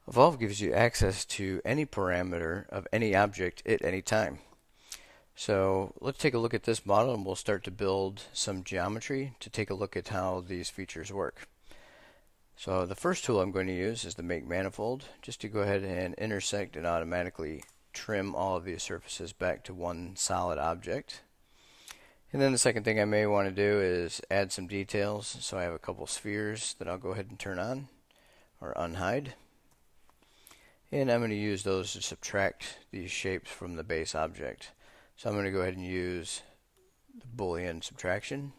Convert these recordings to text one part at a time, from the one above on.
Evolve gives you access to any parameter of any object at any time. So let's take a look at this model and we'll start to build some geometry to take a look at how these features work. So the first tool I'm going to use is the Make Manifold, just to go ahead and intersect and automatically trim all of these surfaces back to one solid object. And then the second thing I may want to do is add some details. So I have a couple spheres that I'll go ahead and turn on or unhide. And I'm going to use those to subtract these shapes from the base object. So I'm going to go ahead and use the Boolean subtraction.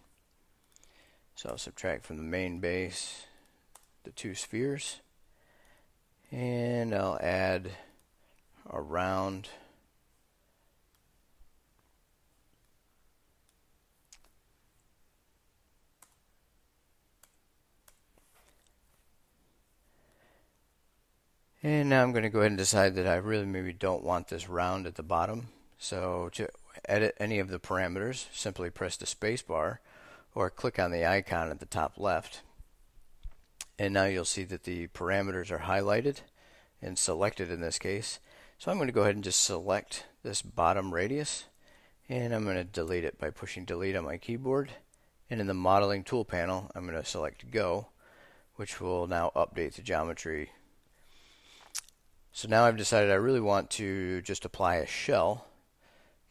So I'll subtract from the main base the two spheres, and I'll add a round and now I'm going to go ahead and decide that I really maybe don't want this round at the bottom. So to edit any of the parameters, simply press the space bar or click on the icon at the top left. And now you'll see that the parameters are highlighted and selected in this case. So I'm going to go ahead and just select this bottom radius, and I'm going to delete it by pushing delete on my keyboard. And in the modeling tool panel, I'm going to select go, which will now update the geometry. So now I've decided I really want to just apply a shell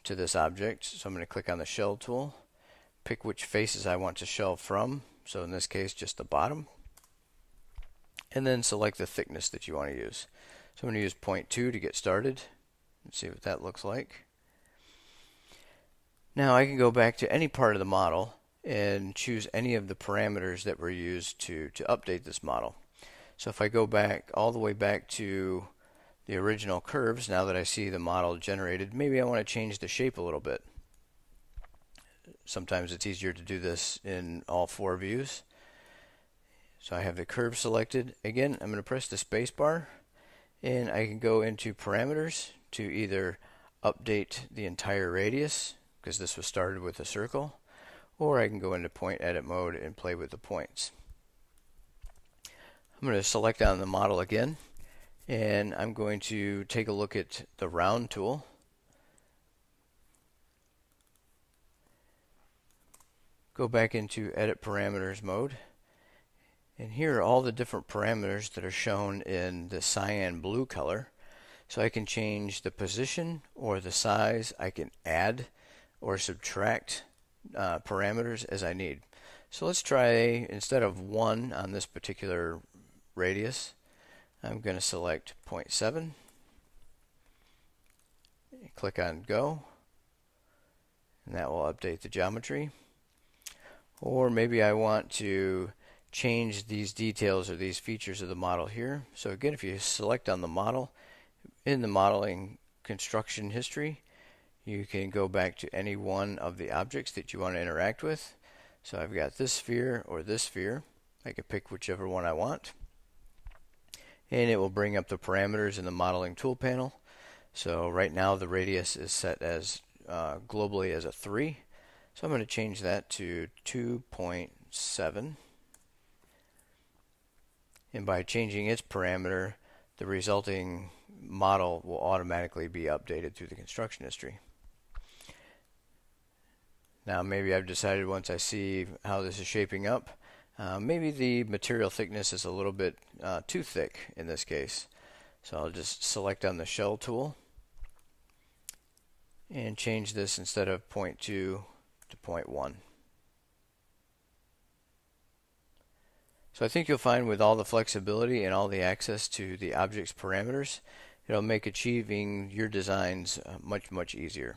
to this object. So I'm going to click on the shell tool, pick which faces I want to shell from. So in this case, just the bottom. And then select the thickness that you want to use. So I'm going to use 0.2 to get started and see what that looks like. Now I can go back to any part of the model and choose any of the parameters that were used to update this model. So if I go back all the way back to the original curves, now that I see the model generated, maybe I want to change the shape a little bit. Sometimes it's easier to do this in all four views. So I have the curve selected. Again, I'm going to press the space bar, and I can go into parameters to either update the entire radius, because this was started with a circle, or I can go into point edit mode and play with the points. I'm going to select on the model again, and I'm going to take a look at the round tool. Go back into edit parameters mode. And here are all the different parameters that are shown in the cyan blue color. So I can change the position or the size. I can add or subtract parameters as I need. So let's try, instead of 1 on this particular radius, I'm going to select 0.7. Click on go. And that will update the geometry. Or maybe I want to change these details or these features of the model here. So again, if you select on the model, in the modeling construction history, you can go back to any one of the objects that you want to interact with. So I've got this sphere or this sphere. I can pick whichever one I want. And it will bring up the parameters in the modeling tool panel. So right now the radius is set as globally as a 3. So I'm going to change that to 2.7. And by changing its parameter, the resulting model will automatically be updated through the construction history. Now maybe I've decided, once I see how this is shaping up, maybe the material thickness is a little bit too thick in this case. So I'll just select on the shell tool and change this, instead of 0.2 to 0.1. So I think you'll find, with all the flexibility and all the access to the object's parameters, it'll make achieving your designs much easier.